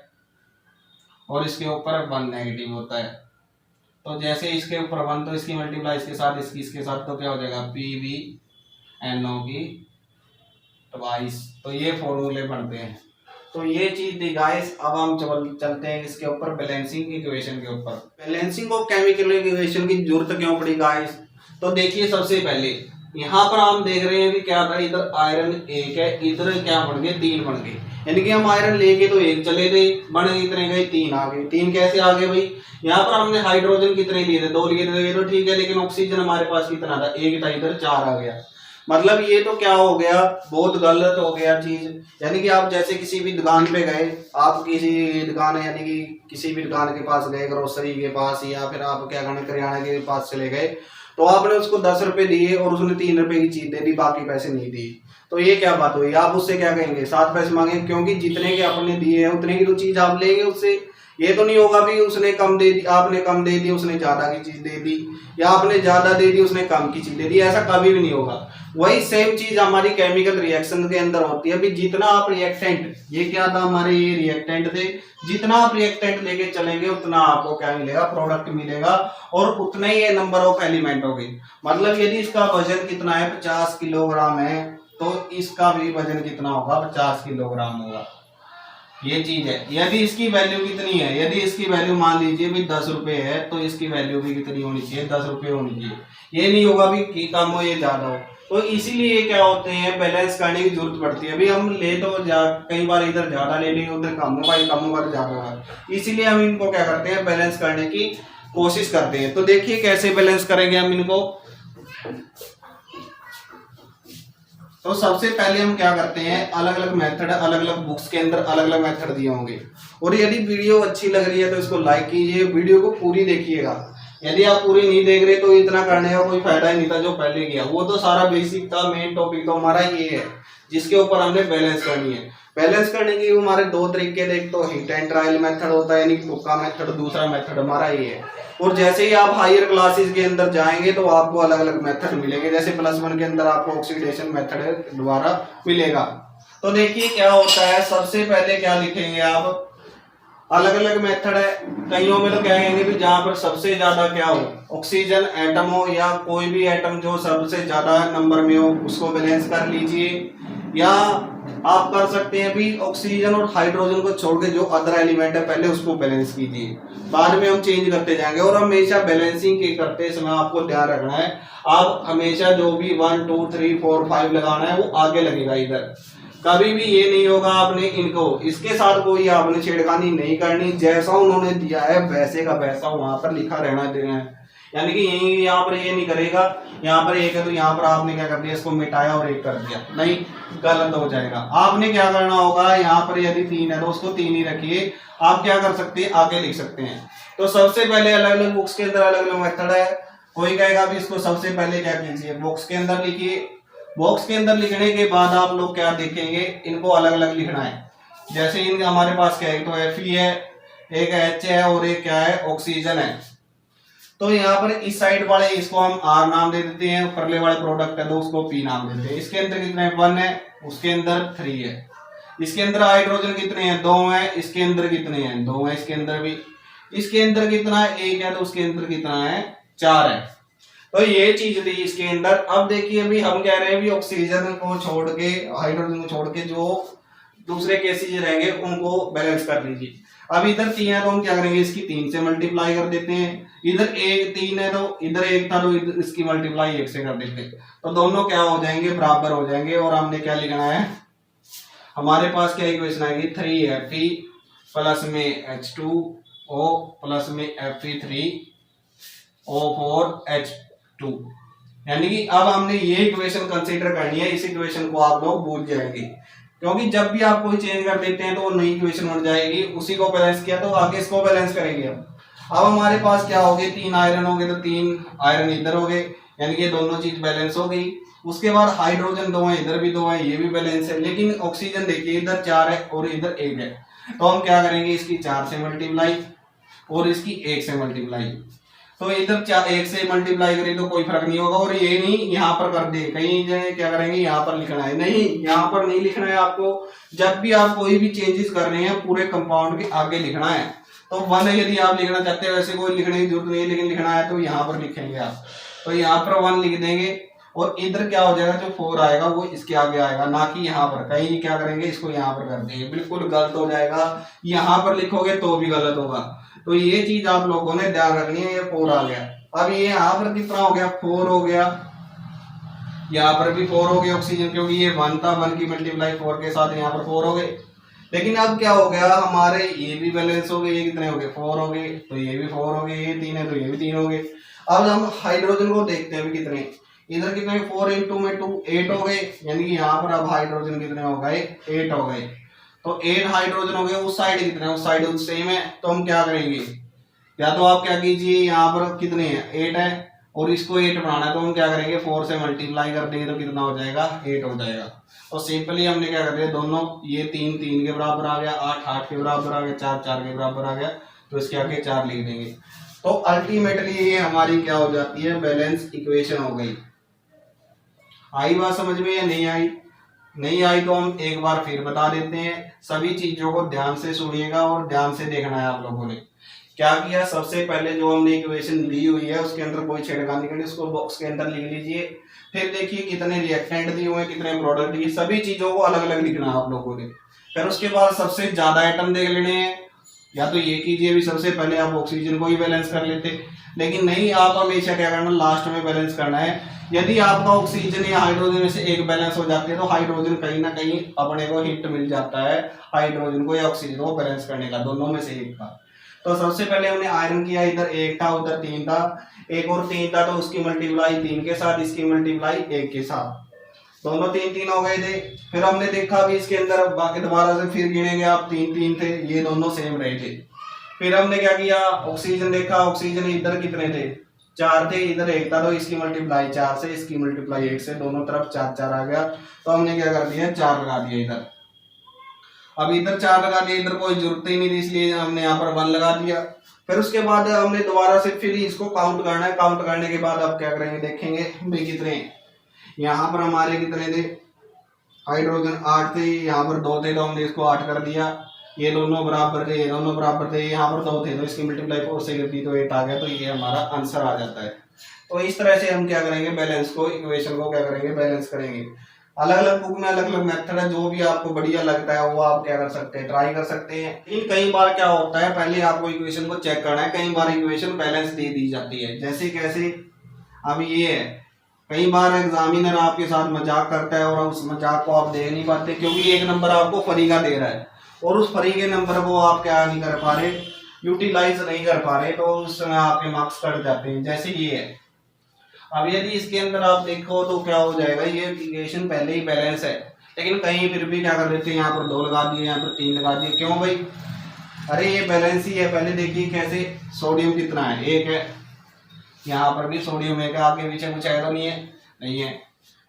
और इसके ऊपर 1 नेगेटिव होता है। तो जैसे इसके ऊपर 1 तो इसकी मल्टीप्लाई इसके साथ इसके साथ, तो क्या हो जाएगा PbNO की ट्वाइस। तो ये फॉर्मूले बनते हैं। तो ये चीज थी गाइस। अब हम चलते हैं इसके ऊपर बैलेंसिंग इक्वेशन के ऊपर। बैलेंसिंग ऑफ केमिकल इक्वेशन की जरूरत क्यों पड़ी गाइस, तो देखिए सबसे पहले यहाँ पर हम देख रहे हैं भी क्या था, इधर आयरन 1 है, इधर क्या बन गए 3 बन गए, यानी कि हम आयरन लेके तो 1 चले गए, बने कितने गए 3 आ गए। 3 कैसे आ गए भाई, यहाँ पर हमने हाइड्रोजन कितने लिए थे 2 लिए थे, तो ठीक है, लेकिन ऑक्सीजन हमारे पास कितना था 1 था, इधर 4 आ गया। मतलब ये तो क्या हो गया, बहुत गलत हो गया चीज। यानी कि आप जैसे किसी भी दुकान पे गए, आप किसी दुकान यानी कि किसी भी दुकान के पास गए, ग्रोसरी के पास या फिर आप क्या कहना करियाना के पास चले गए, तो आपने उसको 10 रुपए दिए और उसने 3 रुपए की चीज दे दी, बाकी पैसे नहीं दिए। तो ये क्या बात हुई, आप उससे क्या कहेंगे 7 पैसे मांगे, क्योंकि जितने के आपने दिए हैं उतने की तो चीज आप लेंगे उससे। ये तो नहीं होगा भी उसने कम दे दी, आपने कम दे दी उसने ज्यादा की चीज दे दी, या आपने ज्यादा दे दी उसने कम की चीज दे दी, ऐसा कभी भी नहीं होगा। वही सेम चीज हमारी केमिकल रिएक्शन के अंदर होती है। अभी जितना आप रिएक्टेंट, ये क्या था हमारे ये रिएक्टेंट थे, जितना आप रिएक्टेंट लेके चलेंगे उतना आपको क्या मिलेगा, प्रोडक्ट मिलेगा, और उतना ही ये नंबर ऑफ एलिमेंट होगी। मतलब यदि इसका वजन कितना है 50 किलोग्राम है, तो इसका भी वजन कितना होगा 50 किलोग्राम होगा। ये चीज है। यदि इसकी वैल्यू कितनी है, यदि इसकी वैल्यू मान लीजिए भी 10 रुपए है, तो इसकी वैल्यू भी कितनी होनी चाहिए 10 रुपए होनी चाहिए। ये नहीं होगा भी कि कम हो ये ज्यादा हो। तो इसीलिए क्या होते हैं, बैलेंस करने की जरूरत पड़ती है। अभी हम ले तो कई बार इधर ज्यादा ले लेंगे, उधर कम होगा, कम होगा तो ज्यादा होगा, इसीलिए हम इनको क्या करते हैं बैलेंस करने की कोशिश करते हैं। तो देखिए कैसे बैलेंस करेंगे हम इनको। तो सबसे पहले हम क्या करते हैं, अलग अलग मेथड, अलग अलग बुक्स के अंदर अलग अलग मेथड दिए होंगे। और यदि वीडियो अच्छी लग रही है तो इसको लाइक कीजिए, वीडियो को पूरी देखिएगा। यदि आप पूरी नहीं देख रहे तो इतना करने का कोई फायदा ही नहीं था जो पहले किया। वो तो सारा बेसिक था, मेन टॉपिक तो हमारा ये है जिसके ऊपर हमने बैलेंस करनी है। बैलेंस करने के हमारे 2 तरीके थे, एक तो हिट एंड ट्रायल मेथड होता है यानी तुक्का मेथड, दूसरा मेथड हमारा ये है। और जैसे ही आप हायर क्लासेस के अंदर जाएंगे तो आपको अलग अलग मेथड मिलेंगे। जैसे +1 के अंदर आपको ऑक्सीडेशन मेथड द्वारा मिलेगा। तो देखिए क्या होता है, सबसे पहले क्या लिखेंगे आप, अलग अलग मेथड है। कईयों में तो क्या कहेंगे भी जहां पर सबसे ज्यादा क्या हो, ऑक्सीजन एटम हो या कोई भी एटम जो सबसे ज्यादा नंबर में हो उसको बैलेंस कर लीजिए। या आप कर सकते हैं भी ऑक्सीजन और हाइड्रोजन को छोड़ के जो अदर एलिमेंट है पहले उसको बैलेंस कीजिए, बाद में हम चेंज करते जाएंगे। और हमेशा बैलेंसिंग के करते समय आपको ध्यान रखना है, आप हमेशा जो भी 1 2 3 4 5 लगाना है वो आगे लगेगा इधर। कभी भी ये नहीं होगा आपने इनको इसके साथ कोई आपने छेड़खानी नहीं करनी, जैसा उन्होंने दिया है वैसे का वैसा वहां पर लिखा रहना देना है। यानी कि यही यहाँ पर ये नहीं करेगा, यहाँ पर एक है तो यहाँ पर आपने क्या कर दिया, इसको मिटाया और एक कर दिया, नहीं, गलत हो जाएगा। आपने क्या करना होगा, यहाँ पर यदि 3 है तो उसको 3 ही रखिए। आप क्या कर सकते हैं, आगे लिख सकते हैं। तो सबसे पहले अलग अलग बुक्स के अंदर अलग अलग मेथड है। कोई कहेगा भी इसको सबसे पहले क्या कीजिए, बॉक्स के अंदर लिखिए। बॉक्स के अंदर लिखने के बाद आप लोग क्या देखेंगे, इनको अलग अलग लिखना है। जैसे इन हमारे पास क्या है, तो Fe है, एक H है और एक क्या है, ऑक्सीजन है। तो यहाँ पर इस साइड वाले इसको हम R नाम दे देते हैं, परले वाले प्रोडक्ट है तो उसको P नाम देते हैं। इसके अंदर कितने 1 है, उसके अंदर 3 है। इसके अंदर हाइड्रोजन कितने हैं, 2 है। इसके अंदर कितने हैं, 2 है। इसके अंदर भी, इसके अंदर कितना है, 1 है, तो उसके अंदर कितना है, 4 है। तो ये चीज थी इसके अंदर। अब देखिए अभी हम कह रहे हैं भी ऑक्सीजन को छोड़ के, हाइड्रोजन को छोड़ के जो दूसरे केसेज रहेंगे उनको बैलेंस कर लीजिए। अब इधर 3 है तो हम क्या करेंगे, इसकी 3 से मल्टीप्लाई कर देते हैं। इधर 3 है तो इधर 1 था तो इसकी मल्टीप्लाई 1 से कर देते हैं। तो दोनों क्या हो जाएंगे, बराबर हो जाएंगे। और हमने क्या लिखना है, हमारे पास क्या इक्वेशन आएगी, 3Fe प्लस में H2O प्लस में Fe3O4H2। यानी कि अब हमने ये इक्वेशन कंसीडर करनी है। इस इक्वेशन को आप लोग भूल जाएंगे, क्योंकि जब भी आप कोई चेंज कर देते हैं तो वो नई इक्वेशन बन जाएगी। उसी को बैलेंस किया तो आगे इसको बैलेंस करेंगे। अब हमारे पास क्या हो गए, 3 आयरन हो गए तो 3 आयरन इधर हो गए, यानी कि दोनों चीज बैलेंस हो गई। उसके बाद हाइड्रोजन 2 है, इधर भी 2 है, ये भी बैलेंस है। लेकिन ऑक्सीजन देखिए इधर 4 है और इधर 1 है, तो हम क्या करेंगे, इसकी 4 से मल्टीप्लाई और इसकी 1 से मल्टीप्लाई। तो इधर 1 से मल्टीप्लाई करें तो कोई फर्क नहीं होगा। और ये नहीं यहाँ पर कर दे, कहीं क्या करेंगे, यहाँ पर लिखना है, नहीं यहाँ पर नहीं लिखना है आपको। जब भी आप कोई भी चेंजेस कर रहे हैं पूरे कंपाउंड के आगे लिखना है। तो 1 यदि आप लिखना चाहते हैं, वैसे कोई लिखने की जरूरत नहीं है, लेकिन लिखना है तो यहाँ पर लिखेंगे आप। तो यहाँ पर 1 लिख देंगे और इधर क्या हो जाएगा, जो 4 आएगा वो इसके आगे आएगा, ना कि यहाँ पर। कहीं क्या करेंगे, इसको यहाँ पर कर देंगे, बिल्कुल गलत हो जाएगा। यहाँ पर लिखोगे तो भी गलत होगा। तो ये चीज आप लोगों ने ध्यान रखनी है। ये 4 आ गया, अब ये यहाँ पर कितना हो गया, 4 हो गया, यहाँ पर भी 4 हो गया ऑक्सीजन, क्योंकि ये 1 था, 1 की मल्टीप्लाई 4 के साथ यहाँ पर 4 हो गए। लेकिन अब क्या हो गया, हमारे ये भी बैलेंस हो गए, ये कितने हो गए, 4 हो गए, तो ये भी 4 हो गए, ये 3 है तो ये भी 3 हो गए। अब हम हाइड्रोजन को देखते हैं भी कितने, इधर कितने, 4 × में 2 8 हो गए, यानी कि यहाँ पर अब हाइड्रोजन कितने हो गए, 8 हो गए। तो 8 हाइड्रोजन हो गए। उस साइड कितने, उस साइड सेम है, तो हम क्या करेंगे, या तो आप क्या कीजिए, यहाँ पर कितने हैं, 8 है और इसको 8 बनाना है, तो हम क्या करेंगे, 4 से मल्टीप्लाई कर देंगे तो कितना हो जाएगा, 8 हो जाएगा। तो सिंपली हमने क्या कर दिया, दोनों ये 3 3 के बराबर आ गया, 8 8 के बराबर आ गया, 4 4 के बराबर आ गया, तो इसके आगे 4 लिख देंगे। तो अल्टीमेटली ये हमारी क्या हो जाती है, बैलेंस इक्वेशन हो गई। आई बात समझ में या नहीं आई? नहीं आई तो हम एक बार फिर बता देते हैं। सभी चीजों को ध्यान से सुनिएगा और ध्यान से देखना है। आप लोगों ने क्या किया, सबसे पहले जो हमने इक्वेशन दी हुई है उसके अंदर कोई छेड़खानी करनी, उसको बॉक्स के अंदर लिख लीजिए। फिर देखिए कितने रिएक्टेंट दिए हुए हैं, कितने प्रोडक्ट दिए, सभी चीजों को अलग अलग लिखना है आप लोगों ने। फिर उसके बाद सबसे ज्यादा आइटम देख लेने हैं, या तो ये कीजिए भी सबसे पहले आप ऑक्सीजन को ही बैलेंस कर लेते, लेकिन नहीं, आप हमेशा क्या करना, लास्ट में बैलेंस करना है। यदि आपका ऑक्सीजन या हाइड्रोजन में से एक बैलेंस हो जाती है तो हाइड्रोजन कहीं ना कहीं अपने को हिंट मिल जाता है हाइड्रोजन को या ऑक्सीजन को बैलेंस करने का, दोनों में से एक का। तो सबसे पहले हमने आयरन किया, इधर 1 था उधर 3 था, एक और 3 था तो उसकी मल्टीप्लाई 3 के साथ, इसकी मल्टीप्लाई 1 के साथ, दोनों 3 3 हो गए थे। फिर हमने देखा भी इसके अंदर बाकी दोबारा से फिर गिनेंगे आप, 3 3 थे, ये दोनों सेम रहे थे। फिर हमने क्या किया, ऑक्सीजन देखा, ऑक्सीजन इधर कितने थे, 4 थे, इधर 1 था तो इसकी मल्टीप्लाई 4 से, इसकी मल्टीप्लाई 1 से, दोनों तरफ 4 4 आ गया। तो हमने क्या कर दिया, 4 लगा दिया इधर। अब इधर 4 लगा दिया, इधर कोई जरूरत ही नहीं थी इसलिए हमने यहाँ पर 1 लगा दिया। फिर उसके बाद हमने दोबारा से फिर इसको काउंट करना है। काउंट करने के बाद अब क्या करेंगे, देखेंगे भाई कितने, यहाँ पर हमारे कितने थे, हाइड्रोजन 8 थे, यहाँ पर 2 थे तो हमने इसको 8 कर दिया, ये दोनों बराबर थे, ये दोनों बराबर थे, यहाँ पर 2 थे तो इसकी मल्टीप्लाई 4 से कर दी तो 8 आ गया। तो ये हमारा आंसर आ जाता है। तो इस तरह से हम क्या करेंगे, बैलेंस को, इक्वेशन को क्या करेंगे, बैलेंस करेंगे। अलग अलग बुक में अलग अलग मेथड है, जो भी आपको बढ़िया लगता है वो आप क्या कर सकते हैं, ट्राई कर सकते हैं। लेकिन कई बार क्या होता है, पहले आपको इक्वेशन को चेक करना है, कई बार इक्वेशन बैलेंस दे दी जाती है। जैसे कैसे, अब ये है, कई बार एग्जामिनर आपके साथ मजाक करता है और उस मजाक को आप दे नहीं पाते, क्योंकि एक नंबर आपको फ्री का दे रहा है और उस फ्री के नंबर को आप क्या नहीं कर पा रहे, यूटिलाइज नहीं कर पा रहे, तो उस समय आपके मार्क्स कट जाते हैं। जैसे ये है, अब यदि इसके अंदर आप देखो तो क्या हो जाएगा, ये इक्वेशन पहले ही बैलेंस है, लेकिन कहीं फिर भी क्या कर देते हैं, यहाँ पर 2 लगा दिए, यहाँ पर 3 लगा दिए, क्यों भाई, अरे ये बैलेंस ही है। पहले देखिए कैसे, सोडियम कितना है, 1 है, यहाँ पर भी सोडियम 1 है, आगे पीछे कुछ है तो नहीं है, नहीं है।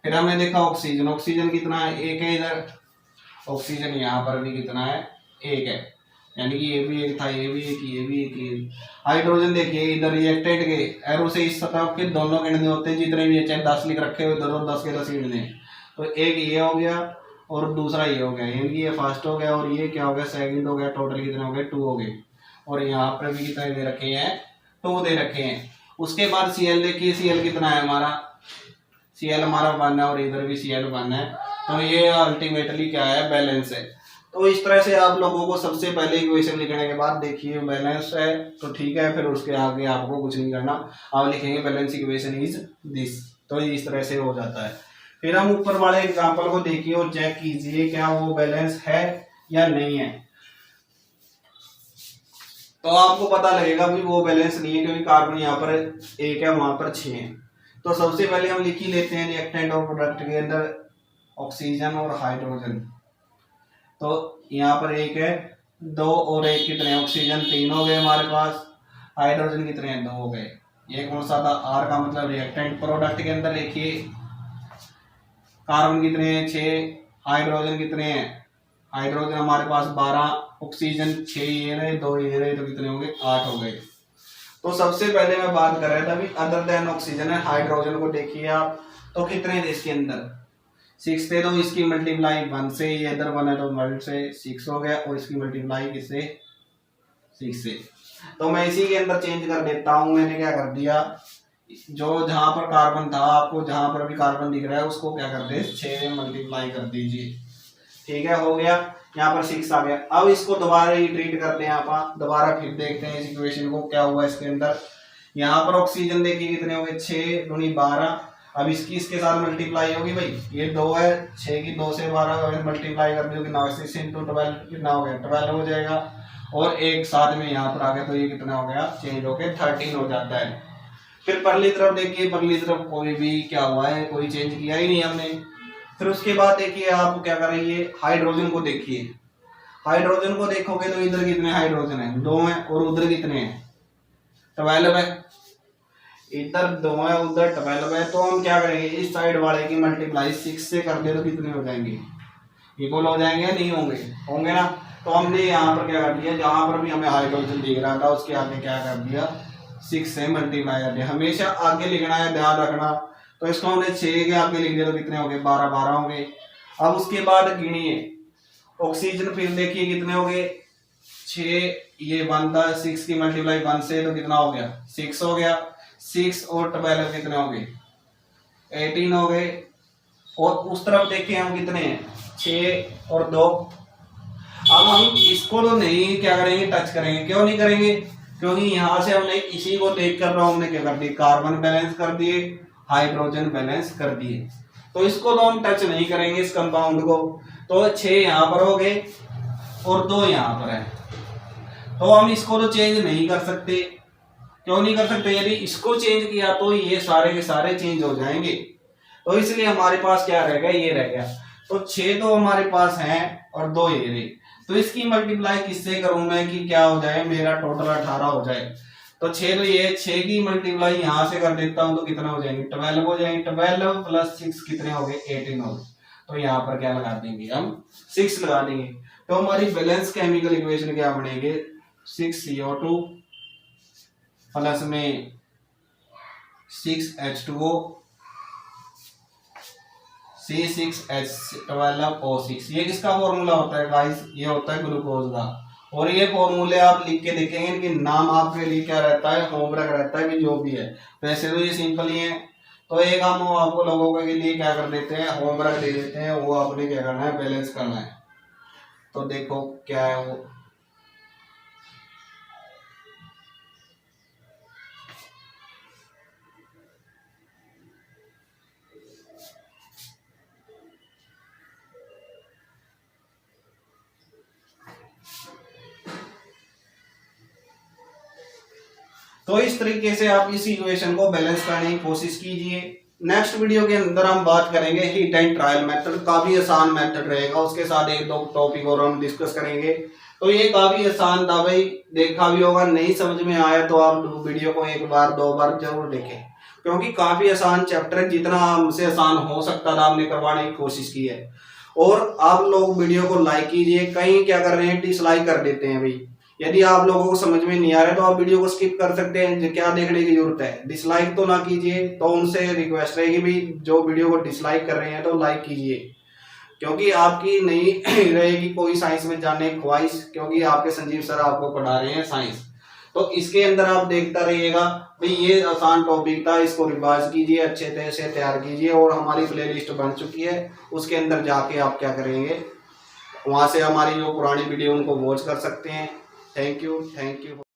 फिर हमने देखा ऑक्सीजन, ऑक्सीजन कितना है, 1 है इधर, ऑक्सीजन यहाँ पर भी कितना है, 1 है, यानी कि ये भी 1 था, ये भी 1, ये भी 1। हाइड्रोजन देखिए, इधर रिएक्टेंट के एरो से इस तरफ के दोनों गिनने होते हैं, जितने भी चाहे 10 लिख रखे हुए दोनों 10 के 10 गिनने। तो एक ये हो गया और दूसरा ये हो गया, यानी कि ये फर्स्ट हो गया और ये क्या हो गया, सेकंड हो गया। टोटल कितने हो गए, 2 हो गए। और यहाँ पर भी कितने दे रखे हैं, 2 दे रखे हैं। उसके बाद Cl देखिए, Cl कितना है हमारा, Cl हमारा 1 है और इधर भी Cl 1 है। तो ये अल्टीमेटली क्या है, बैलेंस है। तो इस तरह से आप लोगों को सबसे पहले इक्वेशन लिखने के बाद देखिए बैलेंस है तो ठीक है, फिर उसके आगे आपको कुछ नहीं करना, आप लिखेंगे बैलेंस इक्वेशन इज दिस, तो इस तरह से हो जाता है। फिर हम ऊपर वाले एग्जांपल को देखिए और चेक कीजिए क्या वो बैलेंस है या नहीं है। तो आपको पता लगेगा कि वो बैलेंस नहीं है, क्योंकि कार्बन यहाँ पर 1 है, वहां पर 6 है। तो सबसे पहले हम लिख ही लेते हैं रिएक्टेंट और प्रोडक्ट के अंदर ऑक्सीजन और हाइड्रोजन। तो यहाँ पर 1 है, 2 और 1 कितने, ऑक्सीजन 3 हो गए हमारे पास, हाइड्रोजन कितने हैं, 2 हो गए। ये कौन सा था, आर का मतलब रिएक्टेंट। प्रोडक्ट के अंदर देखिए कार्बन कितने हैं, 6, हाइड्रोजन कितने हैं, हाइड्रोजन हमारे पास 12, ऑक्सीजन 6 ये रहे, 2 ये रहे, तो कितने हो गए, 8 हो गए। तो सबसे पहले मैं बात कर रहा था भी अदर देन ऑक्सीजन है, हाइड्रोजन को देखिए आप, तो कितने थे इसके अंदर, 6 थे, तो इसकी मल्टीप्लाई 1 से, ये इधर 1 है तो 1 से 6 हो गया, और इसकी मल्टीप्लाई किससे, 6 से। तो मैं इसी के अंदर चेंज कर देता हूं, मैंने क्या कर दिया, जो जहां पर कार्बन था, आपको जहां पर भी कार्बन दिख रहा है उसको क्या कर दे, 6 में मल्टीप्लाई कर दीजिए, ठीक है, हो गया। यहाँ पर 6 आ गया। अब इसको दोबारा रिट्रीट करते हैं, आप दोबारा फिर देखते हैं इस इक्वेशन को क्या हुआ इसके अंदर। यहाँ पर ऑक्सीजन देखिए कितने हो गए, 6 दूनी 12, अब इसकी इसके साथ मल्टीप्लाई होगी भाई, ये 2 है, 6 की 2 से 12 मल्टीप्लाई कर दोगे, 6 into 12 कितना हो गया, 12 हो जाएगा, और एक साथ में यहाँ पर आ गया, तो ये कितना हो गया, चेंज होके 13 हो जाता है। फिर परली तरफ देखिए, परली तरफ कोई भी क्या हुआ है, कोई चेंज किया ही नहीं हमने। फिर उसके बाद देखिए आप क्या करेंगे, हाइड्रोजन को देखिए, हाइड्रोजन को देखोगे तो इधर कितने हाइड्रोजन है, 2 हैं, और उधर कितने हैं, 12 है, इधर 2 है उधर 12 है। तो हम क्या करेंगे, इस साइड वाले की मल्टीप्लाई 6 से कर दे तो कितने हो जाएंगे, इक्वल हो जाएंगे या नहीं होंगे, होंगे ना। तो हमने यहाँ पर क्या कर दिया, जहां पर भी हमें हाइड्रोजन दिख रहा था उसके आगे क्या कर दिया, 6 से मल्टीप्लाई कर दिया। हमेशा आगे लिखना है, ध्यान रखना। तो इसको हमने 6 के आगे लिख दिया तो कितने हो गए, 12 हो गए। अब उसके बाद गिनिए ऑक्सीजन, फिर देखिए कितने हो गए, 6, ये 1 था, 6 की मल्टीप्लाई 1 से तो कितना हो गया, 6 हो गया, 6 और 12 कितने हो गए, 18 हो गए। और उस तरफ देखिए हम कितने हैं, 6 और 2। अब हम इसको तो नहीं क्या करेंगे, टच करेंगे, क्यों नहीं करेंगे, क्योंकि यहां से हमने इसी को देख कर हमने क्या कर दिया, कार्बन बैलेंस कर दिए, हाइड्रोजन बैलेंस कर दिए, तो इसको तो हम टच नहीं करेंगे इस कंपाउंड को। तो 6 यहाँ पर हो गए और 2 यहाँ पर है, तो हम इसको तो चेंज नहीं कर सकते। क्यों नहीं कर सकते, यदि इसको चेंज किया तो ये सारे के सारे चेंज हो जाएंगे, तो इसलिए हमारे पास क्या रह गया, ये रह गया। तो 6 तो हमारे पास हैं और 2 ये रहे, तो इसकी मल्टीप्लाई किससे करूं मैं कि क्या हो जाए, मेरा टोटल 18 हो जाए। तो 6 तो ये 6 की मल्टीप्लाई यहां से कर देता हूं तो कितना हो जाएंगे, 12 हो जाएंगे, 12 प्लस 6 कितने हो गए, 18 हो गए। तो यहाँ पर क्या लगा देंगे हम, 6 लगा देंगे। तो हमारी बैलेंस केमिकल इक्वेशन क्या बनेगी, 6CO2 प्लस में 6H2O C6H12O6। ये किसका फॉर्मूला होता है गाइस, ये होता है ग्लूकोज का। और ये फॉर्मूले आप लिख के देखेंगे कि नाम आपके लिए क्या रहता है, होमवर्क रहता है कि जो भी है। वैसे तो ये सिंपल ही है, तो एक हम आपको लोगों के लिए क्या कर देते हैं, होमवर्क दे देते हैं, वो आपने क्या करना है, बैलेंस करना है। तो देखो क्या है वो, तो इस तरीके से आप इस इक्वेशन को बैलेंस करने की कोशिश कीजिए। नेक्स्ट वीडियो के अंदर हम बात करेंगे हीट एंड ट्रायल मेथड, काफी आसान मेथड रहेगा, उसके साथ एक दो टॉपिक और हम डिस्कस करेंगे। तो ये काफी आसान था भाई, देखा भी होगा, नहीं समझ में आया तो आप वीडियो को 1 बार 2 बार जरूर देखें, क्योंकि काफी आसान चैप्टर है, जितना हमसे आसान हो सकता था हमने करवाने की कोशिश की है। और आप लोग वीडियो को लाइक कीजिए, कहीं क्या कर रहे हैं, डिसलाइक कर देते हैं भाई। यदि आप लोगों को समझ में नहीं आ रहा है तो आप वीडियो को स्किप कर सकते हैं, क्या देखने की जरूरत है, डिसलाइक तो ना कीजिए। तो उनसे रिक्वेस्ट रहेगी भी, जो वीडियो को डिसलाइक कर रहे हैं तो लाइक कीजिए, क्योंकि आपकी नहीं रहेगी कोई साइंस में जानने की ख्वाहिश, क्योंकि आपके संजीव सर आपको पढ़ा रहे हैं साइंस। तो इसके अंदर आप देखता रहिएगा भाई, ये आसान टॉपिक था, इसको रिवाइज कीजिए, अच्छे तरह से तैयार कीजिए। और हमारी प्लेलिस्ट बन चुकी है, उसके अंदर जाके आप क्या करेंगे, वहाँ से हमारी जो पुरानी वीडियो उनको वॉच कर सकते हैं। Thank you.